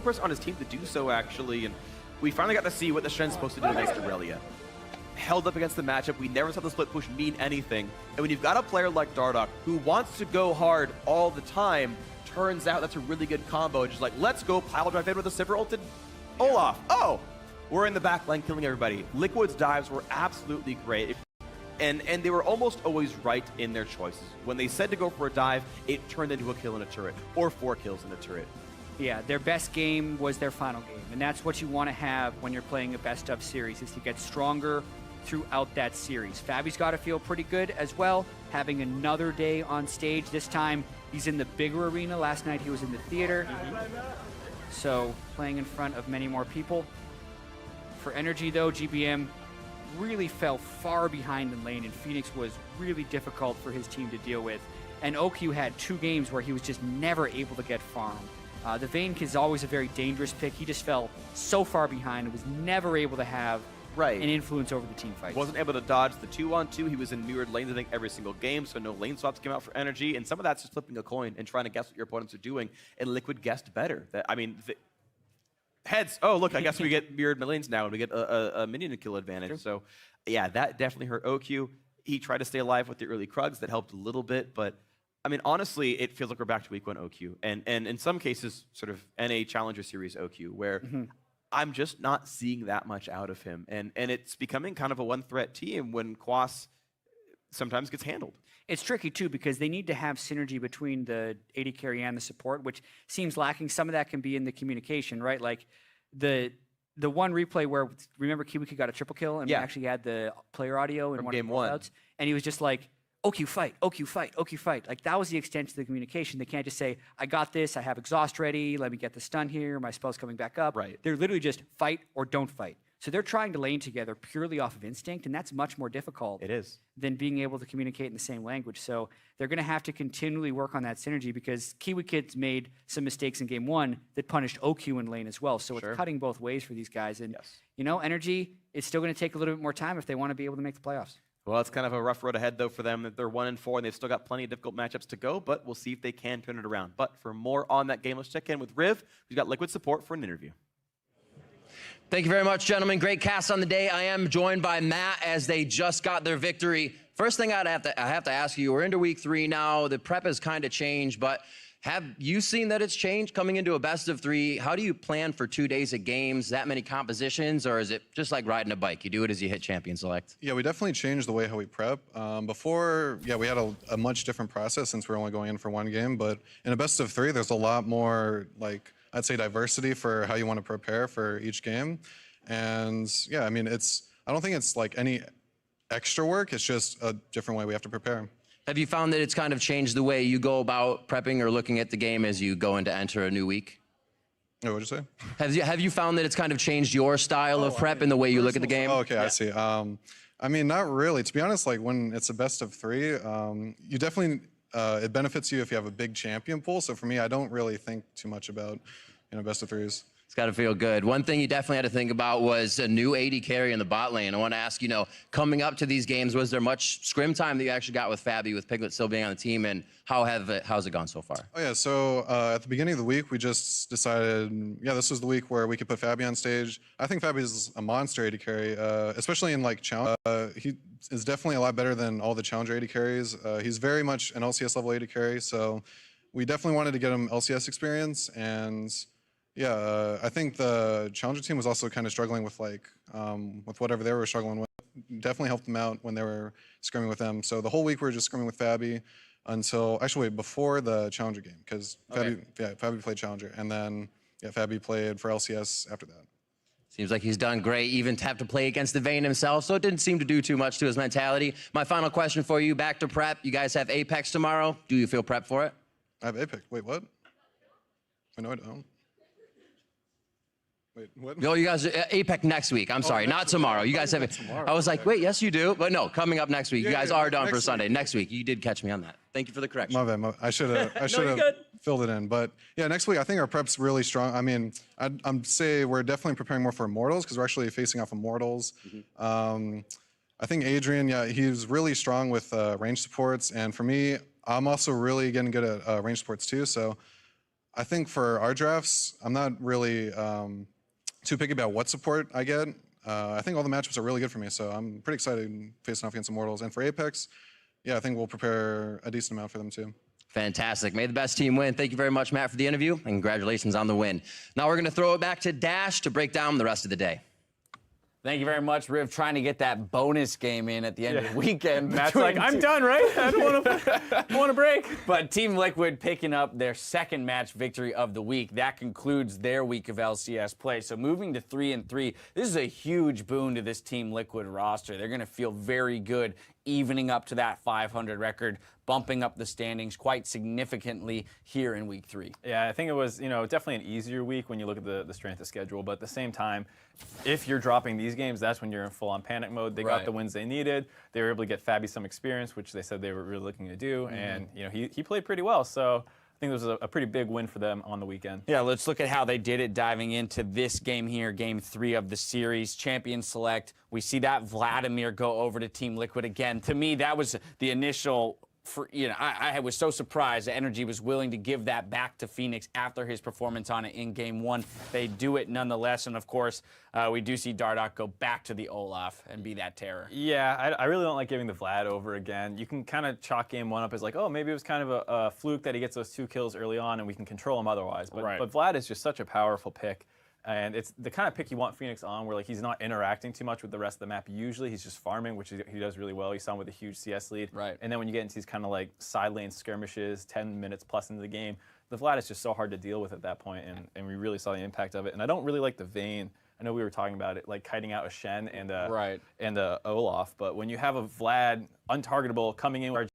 Speaker 1: person on his team to do so, actually, and we finally got to see what the Shen's supposed to do against Aurelia. Held up against the matchup. We never saw the split push mean anything. And when you've got a player like Dardoch who wants to go hard all the time, turns out that's a really good combo. Just like, let's go pile drive in with a Sivir ulted Olaf. Oh, we're in the back line killing everybody. Liquid's dives were absolutely great. And they were almost always right in their choices. When they said to go for a dive, it turned into a kill in a turret, or 4 kills in a turret.
Speaker 2: Yeah, their best game was their final game. And that's what you want to have when you're playing a best of series, is to get stronger throughout that series. Fabi's got to feel pretty good as well, having another day on stage. This time, he's in the bigger arena. Last night, he was in the theater. So, playing in front of many more people. For Energy, though, GBM really fell far behind in lane, and Phoenix was really difficult for his team to deal with. And OQ had 2 games where he was just never able to get farmed. The Vayne is always a very dangerous pick. He just fell so far behind and was never able to have an influence over the team fight.
Speaker 1: Wasn't able to dodge the 2-on-2. He was in mirrored lanes, I think, every single game, so no lane swaps came out for Energy, and some of that's just flipping a coin and trying to guess what your opponents are doing, and Liquid guessed better. I mean, Heads. Oh, look, I guess we get mirrored lanes now, and we get a minion to kill advantage. True. So, yeah, that definitely hurt OQ. He tried to stay alive with the early Krugs. That helped a little bit, but I mean, honestly, it feels like we're back to week 1 OQ. And in some cases, sort of NA Challenger Series OQ, where I'm just not seeing that much out of him. And it's becoming kind of a one-threat team when Quas sometimes gets handled.
Speaker 2: It's tricky, too, because they need to have synergy between the AD carry and the support, which seems lacking. Some of that can be in the communication, right? Like the one replay where, remember, Kiwiki got a triple kill, and we actually had the player audio in
Speaker 1: from
Speaker 2: one
Speaker 1: game
Speaker 2: of the outs, and he was just like, OQ fight, OQ fight, OQ fight. Like, that was the extent of the communication. They can't just say, I got this, I have exhaust ready, let me get the stun here, my spell's coming back up.
Speaker 1: Right.
Speaker 2: They're literally just fight or don't fight. So they're trying to lane together purely off of instinct, and that's much more difficult than being able to communicate in the same language. So they're going to have to continually work on that synergy, because Kiwi Kids made some mistakes in game 1 that punished OQ in lane as well. So it's cutting both ways for these guys. And, you know, NRG, it's still going to take a little bit more time if they want to be able to make the playoffs.
Speaker 1: Well, it's kind of a rough road ahead, though, for them. They're 1-4, and they've still got plenty of difficult matchups to go, but we'll see if they can turn it around. But for more on that game, let's check in with Riv, who's got Liquid support for an interview.
Speaker 3: Thank you very much, gentlemen. Great cast on the day. I am joined by Matt as they just got their victory. First thing I have to ask you, we're into week 3 now. The prep has kind of changed, but have you seen that it's changed coming into a best of 3? How do you plan for 2 days of games, that many compositions, or is it just like riding a bike? You do it as you hit champion select?
Speaker 4: Yeah, we definitely changed the way how we prep. Before, we had a much different process since we're only going in for 1 game, but in a best of 3, there's a lot more, like, I'd say diversity for how you want to prepare for each game. And yeah, I mean, I don't think it's like any extra work, it's just a different way we have to prepare.
Speaker 3: Have you found that it's kind of changed the way you go about prepping or looking at the game as you go in to enter a new week?
Speaker 4: Oh, what'd you say?
Speaker 3: Have you found that it's kind of changed your style of prep and the way you look at the game?
Speaker 4: Oh, okay, I see. I mean, not really. To be honest, like when it's a best of 3, you definitely, it benefits you if you have a big champion pool. So for me, I don't really think too much about, best of 3s.
Speaker 3: It's got to feel good. One thing you definitely had to think about was a new AD carry in the bot lane. I want to ask, coming up to these games, was there much scrim time that you actually got with Fabi, with Piglet still being on the team, and how's it gone so far?
Speaker 4: Oh yeah, so at the beginning of the week, we just decided, this was the week where we could put Fabi on stage. I think Fabi is a monster AD carry, especially in like challenge. He is definitely a lot better than all the challenger AD carries. He's very much an LCS level AD carry, so we definitely wanted to get him LCS experience. And yeah, I think the challenger team was also kind of struggling with with whatever they were struggling with. Definitely helped them out when they were scrimming with them. So the whole week we were just scrimming with Fabi until, actually before the challenger game, because Fabi played challenger, and then Fabi played for LCS after that.
Speaker 3: Seems like he's done great, even to have to play against the Vayne himself, so it didn't seem to do too much to his mentality. My final question for you, back to prep. You guys have Apex tomorrow. Do you feel prepped for it?
Speaker 4: I have Apex. Wait, what? I know I don't. Wait, what?
Speaker 3: No, you guys, APEC next week. I'm sorry, not tomorrow. You guys have it. I was like, wait, yes, you do. But no, coming up next week. You guys are done for Sunday. Next week. You did catch me on that. Thank you for the correction.
Speaker 4: My bad. I should have filled it in. But yeah, next week, I think our prep's really strong. I mean, I'm say we're definitely preparing more for Immortals because we're actually facing off Immortals. I think Adrian, he's really strong with range supports. And for me, I'm also really getting good at range supports too. So I think for our drafts, I'm not really too picky about what support I get. I think all the matchups are really good for me, so I'm pretty excited facing off against Immortals. And for Apex, I think we'll prepare a decent amount for them too.
Speaker 3: Fantastic. May the best team win. Thank you very much, Matt, for the interview, and congratulations on the win. Now we're going to throw it back to Dash to break down the rest of the day.
Speaker 5: Thank you very much, Riv, trying to get that bonus game in at the end of the weekend.
Speaker 6: Matt's like, I'm done, right? I don't want to break.
Speaker 5: But Team Liquid picking up their second match victory of the week. That concludes their week of LCS play. So moving to 3-3, this is a huge boon to this Team Liquid roster. They're going to feel very good evening up to that 500 record, bumping up the standings quite significantly here in week 3.
Speaker 6: Yeah, I think it was, definitely an easier week when you look at the strength of schedule. But at the same time, if you're dropping these games, that's when you're in full-on panic mode. They got the wins they needed. They were able to get Fabi some experience, which they said they were really looking to do. And, he played pretty well. So I think it was a pretty big win for them on the weekend.
Speaker 5: Yeah, let's look at how they did it diving into this game here, game 3 of the series. Champion select. We see that Vladimir go over to Team Liquid again. To me, that was the initial I was so surprised that NRG was willing to give that back to Phoenix after his performance on it in Game 1. They do it nonetheless, and of course, we do see Dardoch go back to the Olaf and be that terror.
Speaker 6: Yeah, I really don't like giving the Vlad over again. You can kind of chalk Game 1 up as like, oh, maybe it was kind of a fluke that he gets those 2 kills early on and we can control him otherwise. But Vlad is just such a powerful pick. And it's the kind of pick you want Phoenix on where like he's not interacting too much with the rest of the map. Usually he's just farming, which he does really well. You saw him with a huge CS lead.
Speaker 5: Right.
Speaker 6: And then when you get into these kind of like side lane skirmishes, 10 minutes plus into the game, the Vlad is just so hard to deal with at that point, and we really saw the impact of it. And I don't really like the Vayne. I know we were talking about it, like kiting out a Shen and a Olaf, but when you have a Vlad untargetable coming in with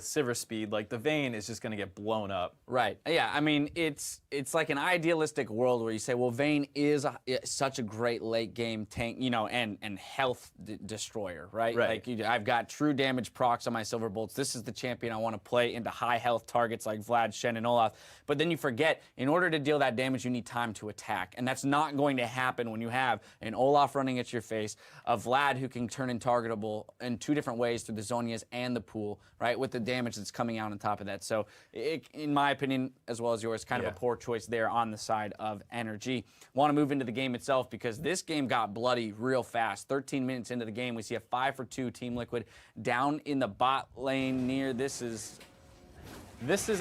Speaker 6: Sivir speed, like the Vayne is just going to get blown up.
Speaker 5: Right. Yeah. I mean, it's like an idealistic world where you say, well, Vayne is such a great late game tank, you know, and health destroyer, right?
Speaker 6: Right.
Speaker 5: Like I've got true damage procs on my Silver Bolts. This is the champion I want to play into high health targets like Vlad, Shen, and Olaf. But then you forget, in order to deal that damage, you need time to attack, and that's not going to happen when you have an Olaf running at your face, a Vlad who can turn intargetable in 2 different ways through the Zhonya's and the pool, right? With the damage that's coming out on top of that. So, in my opinion, as well as yours, kind of a poor choice there on the side of NRG. Want to move into the game itself because this game got bloody real fast. 13 minutes into the game, we see a 5-for-2 Team Liquid down in the bot lane near. This is,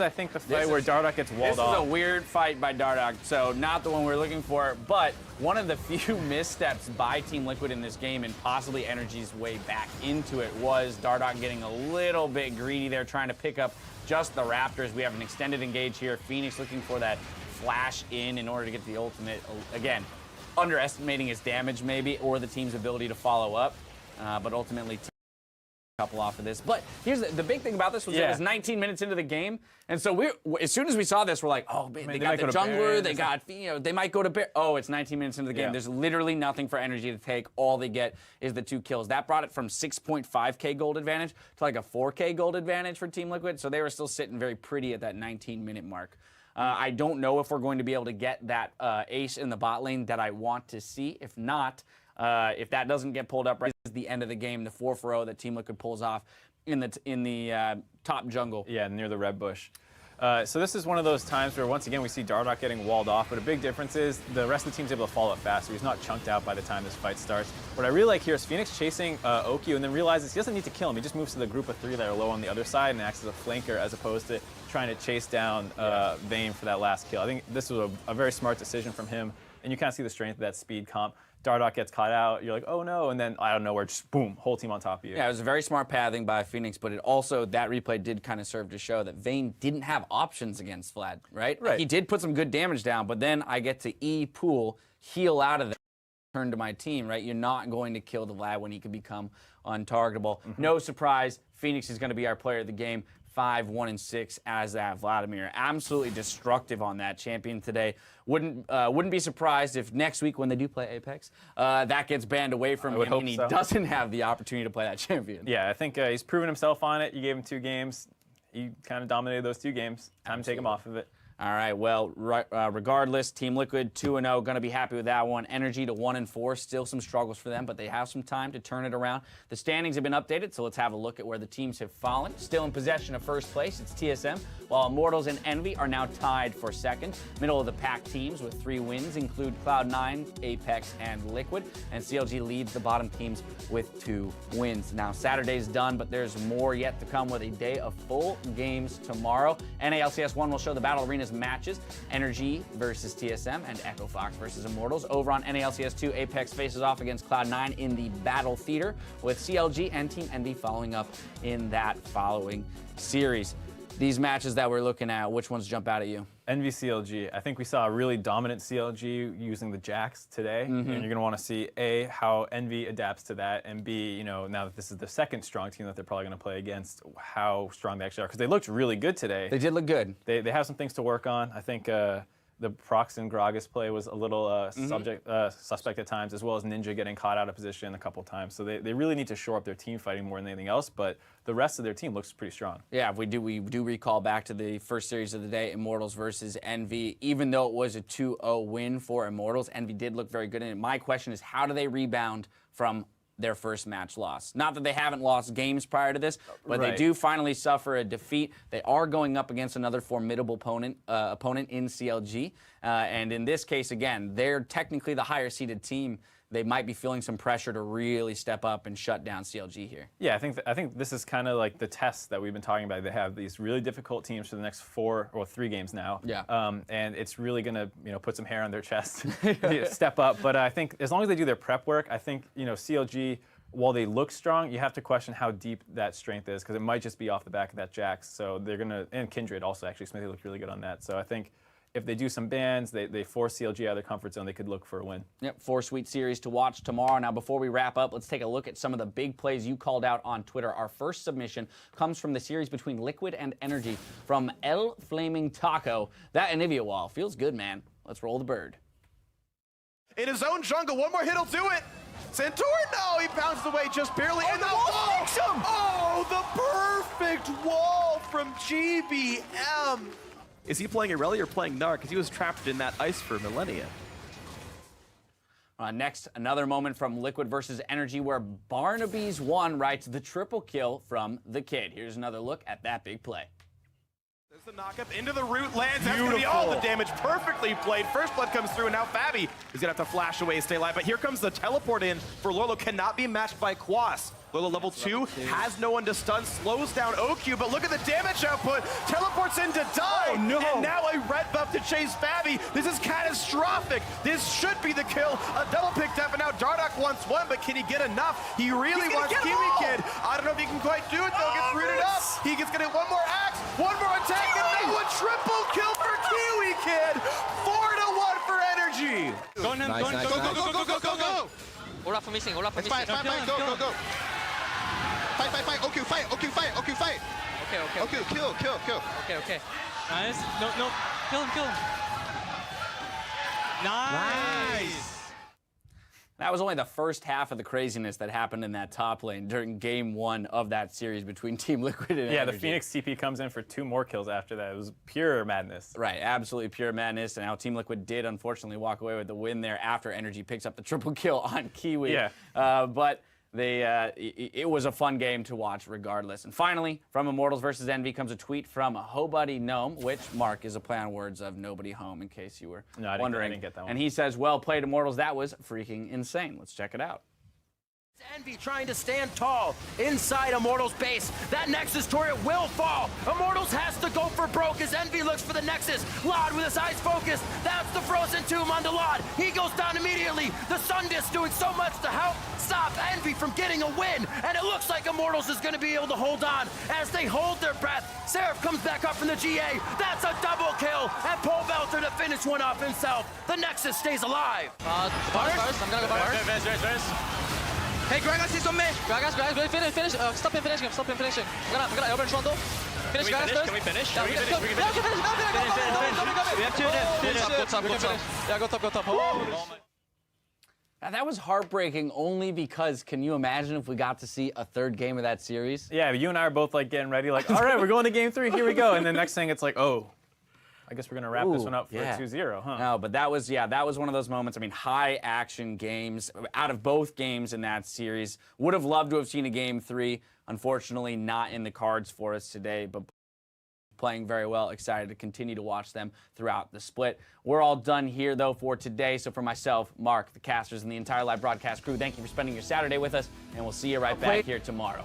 Speaker 6: I think, the fight where Dardoch gets walled off.
Speaker 5: This is a weird fight by Dardoch, so not the one we're looking for, but one of the few missteps by Team Liquid in this game and possibly NRG's way back into it was Dardoch getting a little bit greedy there, trying to pick up just the Raptors. We have an extended engage here. Phoenix looking for that flash in order to get the ultimate. Again, underestimating his damage maybe, or the team's ability to follow up, but ultimately couple off of this. But here's the big thing about this was it was 19 minutes into the game, and so as soon as we saw this, we're like, oh, man, they got the jungler, they got, they might go to Bear. Oh, it's 19 minutes into the game. There's literally nothing for NRG to take. All they get is the 2 kills. That brought it from 6.5k gold advantage to like a 4k gold advantage for Team Liquid, so they were still sitting very pretty at that 19-minute mark. I don't know if we're going to be able to get that ace in the bot lane that I want to see. If not, if that doesn't get pulled up right at the end of the game, the 4-for-0 that Team Liquid pulls off in the top jungle.
Speaker 6: Yeah, near the red bush. So this is one of those times where, once again, we see Dardoch getting walled off, but a big difference is the rest of the team's able to follow up fast, so he's not chunked out by the time this fight starts. What I really like here is Phoenix chasing Okyu and then realizes he doesn't need to kill him. He just moves to the group of 3 that are low on the other side and acts as a flanker as opposed to trying to chase down Vayne for that last kill. I think this was a very smart decision from him, and you kind of see the strength of that speed comp. Dardoch gets caught out, you're like, oh no, and then I don't know where, just boom, whole team on top of you.
Speaker 5: Yeah, it was a very smart pathing by Phoenix, but it also, that replay did kind of serve to show that Vayne didn't have options against Vlad, right? He did put some good damage down, but then I get to E-pool, heal out of there, turn to my team, right? You're not going to kill the Vlad when he can become untargetable. No surprise, Phoenix is going to be our player of the game. 5-1-6 as that Vladimir. Absolutely destructive on that champion today. Wouldn't be surprised if next week when they do play Apex, that gets banned away from him and he doesn't have the opportunity to play that champion.
Speaker 6: Yeah, I think he's proven himself on it. You gave him 2 games. He kind of dominated those 2 games. Time to take him off of it.
Speaker 5: All right, well, regardless, Team Liquid 2-0, going to be happy with that one. NRG to 1-4, still some struggles for them, but they have some time to turn it around. The standings have been updated, so let's have a look at where the teams have fallen. Still in possession of first place, it's TSM, while Immortals and Envy are now tied for second. Middle of the pack teams with 3 wins include Cloud9, Apex, and Liquid, and CLG leads the bottom teams with 2 wins. Now, Saturday's done, but there's more yet to come with a day of full games tomorrow. LCS 1 will show the Battle Arenas matches, NRG versus TSM and Echo Fox versus Immortals. Over on NALCS 2, Apex faces off against Cloud9 in the Battle Theater, with CLG and Team Envy following up in that following series. These matches that we're looking at, which ones jump out at you?
Speaker 6: Envy CLG. I think we saw a really dominant CLG using the Jax today, and you're going to want to see A, how Envy adapts to that, and B, you know, now that this is the second strong team that they're probably going to play against, how strong they actually are, because they looked really good today.
Speaker 5: They did look good.
Speaker 6: They have some things to work on. I think the Prox and Gragas play was a little suspect at times, as well as Ninja getting caught out of position a couple times. So they really need to shore up their team fighting more than anything else, but the rest of their team looks pretty strong.
Speaker 5: Yeah, we do recall back to the first series of the day, Immortals versus Envy. Even though it was a 2-0 win for Immortals, Envy did look very good in it. My question is, how do they rebound from their first match loss. Not that they haven't lost games prior to this, but they
Speaker 6: Right.
Speaker 5: do finally suffer a defeat. They are going up against another formidable opponent in CLG. And in this case, again, they're technically the higher seeded team. They might be feeling some pressure to really step up and shut down CLG here.
Speaker 6: Yeah, I think this is kind of like the test that we've been talking about. They have these really difficult teams for the next 3 games now.
Speaker 5: Yeah.
Speaker 6: And it's really gonna put some hair on their chest, step up. But I think as long as they do their prep work, I think CLG, while they look strong, you have to question how deep that strength is because it might just be off the back of that Jax. So they're gonna, and Kindred also actually, Smithy looked really good on that. So I think if they do some bans, they force CLG out of their comfort zone, they could look for a win.
Speaker 5: Yep, 4 sweet series to watch tomorrow. Now, before we wrap up, let's take a look at some of the big plays you called out on Twitter. Our first submission comes from the series between Liquid and NRG from El Flaming Taco. That Anivia wall feels good, man. Let's roll the bird.
Speaker 1: In his own jungle, one more hit'll do it. Santor, no, he bounced away just barely. And the wall makes him! Oh, the perfect wall from GBM. Is he playing Irelia or playing Gnar? Because he was trapped in that ice for millennia.
Speaker 5: Next, another moment from Liquid versus NRG where Barnaby's one writes the triple kill from the kid. Here's another look at that big play.
Speaker 1: There's the knock-up into the root, lands. That's going to be all the damage. Perfectly played. First blood comes through, and now Fabi is going to have to flash away and stay alive. But here comes the teleport in for Lolo. Cannot be matched by Quas. Lolo level 2 has no one to stun, slows down OQ, but look at the damage output. Teleports in to die.
Speaker 5: Oh, no.
Speaker 1: And now a red buff to chase Fabi. This is catastrophic. This should be the kill. A double picked up, and now Dardoch wants one, but can he get enough? He really wants Kiwi Kid. I don't know if he can quite do it, though. Gets rooted up. He gets going to get one more axe, one more attack, and now a triple kill for Kiwi Kid. 4-1 for NRG.
Speaker 7: Go, go.
Speaker 8: Olaf for missing, Olaf for missing.
Speaker 7: Fight, go. Fight. OQ, fight.
Speaker 8: Okay.
Speaker 7: Kill.
Speaker 8: Okay.
Speaker 7: Nice. No. Kill him. Nice.
Speaker 5: That was only the first half of the craziness that happened in that top lane during game 1 of that series between Team Liquid and
Speaker 6: Yeah,
Speaker 5: NRG.
Speaker 6: the Phoenix CP comes in for 2 more kills after that. It was pure madness.
Speaker 5: Right, absolutely pure madness, and how Team Liquid did unfortunately walk away with the win there after NRG picks up the triple kill on Kiwi.
Speaker 6: Yeah.
Speaker 5: But it was a fun game to watch regardless. And finally, from Immortals versus Envy comes a tweet from Hobuddy Gnome, which, Mark, is a play on words of Nobody Home, in case you were wondering.
Speaker 6: I didn't get that one.
Speaker 5: And he says, well played, Immortals. That was freaking insane. Let's check it out.
Speaker 9: Envy trying to stand tall inside Immortals base. That Nexus turret will fall. Immortals has to go for broke as Envy looks for the Nexus. Lod with his eyes focused. That's the frozen tomb on the Lod. He goes down immediately. The Sun Disc doing so much to help stop Envy from getting a win. And it looks like Immortals is going to be able to hold on as they hold their breath. Seraph comes back up from the GA. That's a double kill. And Pole Belter to finish one off himself. The Nexus stays alive.
Speaker 8: First, I'm gonna go first.
Speaker 7: Hey, Gragas is on me.
Speaker 8: Gragas, finish. Stop him finishing. I'm gonna elbow Rondo. Finish Gragas first.
Speaker 7: Can we finish?
Speaker 8: Yeah, we can finish. Go.
Speaker 7: We have 2 minutes.
Speaker 8: Go top. Yeah, go top. Oh.
Speaker 5: Now, that was heartbreaking only because can you imagine if we got to see a 3rd game of that series?
Speaker 6: Yeah, you and I are both like getting ready, like, all right, we're going to game 3, here we go. And then next thing it's like, oh, I guess we're going to wrap this one up for a 2-0, huh?
Speaker 5: No, but that was one of those moments. I mean, high action games out of both games in that series. Would have loved to have seen a game 3. Unfortunately, not in the cards for us today, but playing very well. Excited to continue to watch them throughout the split. We're all done here, though, for today. So for myself, Mark, the casters, and the entire live broadcast crew, thank you for spending your Saturday with us, and we'll see you right back here tomorrow.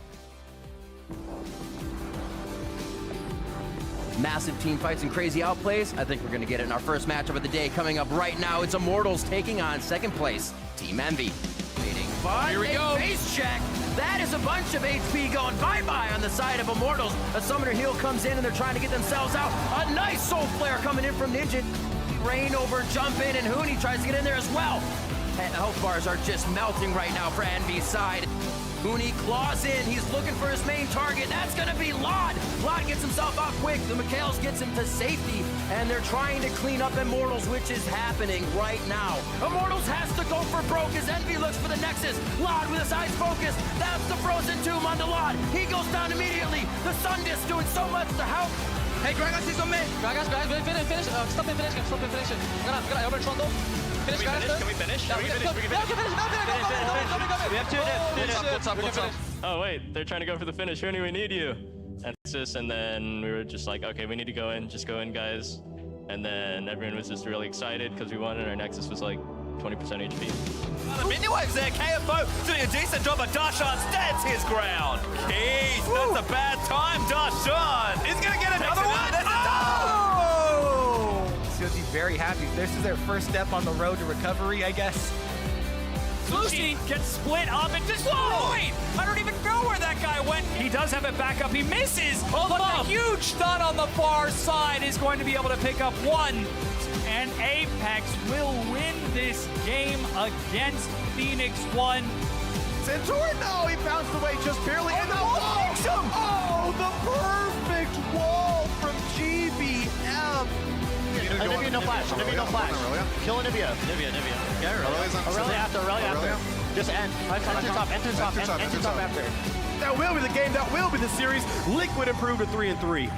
Speaker 9: Massive team fights and crazy outplays. I think we're going to get it in our first matchup of the day coming up right now. It's Immortals taking on 2nd place, Team Envy. Waiting. Here we go. Base check. That is a bunch of HP going bye-bye on the side of Immortals. A Summoner Heal comes in and they're trying to get themselves out. A nice Soul Flare coming in from Ninja. Rain over, jump in, and Huni tries to get in there as well. And health bars are just melting right now for Envy's side. Huni claws in. He's looking for his main target. That's going to be Lod. Lod gets himself out quick. The Mikhails gets him to safety, and they're trying to clean up Immortals, which is happening right now. Immortals has to go for broke as Envy looks for the Nexus. Lod with his eyes focused. That's the frozen tomb on the Lod. He goes down immediately. The Sun Disc doing so much to help.
Speaker 7: Hey, Gragas is on me.
Speaker 8: Gragas, finish. Stop him finishing. I'm gonna elbow Rondo. Finish, guys.
Speaker 10: Can we finish?
Speaker 8: Yeah, we can finish. No, go.
Speaker 10: We have two.
Speaker 8: Good job.
Speaker 10: Oh wait, they're trying to go for the finish. Ernie, we need you. And then we were just like, okay, we need to go in. Just go in, guys. And then everyone was just really excited because we won, and our Nexus was like 20% HP.
Speaker 11: The mini waves there. KFO doing a decent job, but Darshan stands his ground. Keys, that's a bad time. Darshan is going to get another one.
Speaker 12: He's going to be very happy. This is their first step on the road to recovery, I guess.
Speaker 13: Lucy gets split up and destroyed! I don't even know where that guy went. He does have it back up. He misses, but the huge stun on the far side is going to be able to pick up one. And Apex will win this game against Phoenix 1.
Speaker 1: Centaur, no, he bounced away just barely. And the wall takes him! Oh, the perfect wall from GBM.
Speaker 7: Anivia, no flash. Kill Anivia. Aurelia after. Just end. Enter top after.
Speaker 1: That will be the game. That will be the series. Liquid improved to 3-3.